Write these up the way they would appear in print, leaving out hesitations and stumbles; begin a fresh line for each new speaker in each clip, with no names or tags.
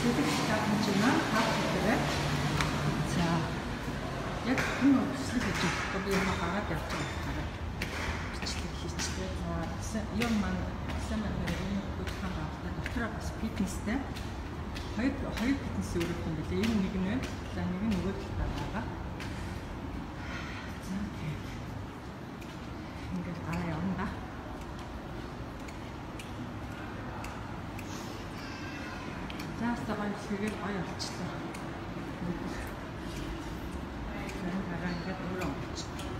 Сэлэг чадамж маань хав гэдэг. За яг энэ өсөлт гэж байгаа би юм гараад явж байгаа. Бичлэг хийчихлээ. За юм маань сайн байна гүйтхан авдаг. Дотроо бас фитнестэй. Хоёр фитнес өрөөх юм билээ. Энэ нэг нь байна. За нэг нь нөгөө талд байгаа. За тэгээд ингээд гараа явна да. Заастайгаа хийгээд гоё болчихлоо. Энэ гараа ингээд өөрөө болчихлоо.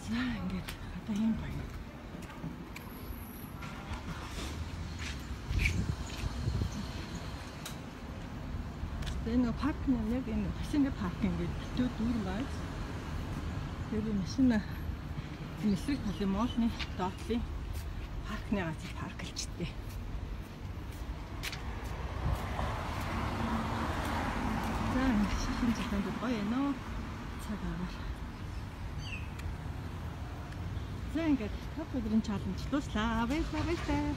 За ингээд одоо юм байна. Энэ парк нь яг энэ машины парк ингээд битүү дүүрэн байна. Тэр машина эсрэг талын моолны доотлын паркны газар парклжтэй. За шинэ зохионд гоё ээ. Цаг агаар. За ингээд тав өдрийн чаленж дуслаа. Баярлалаа.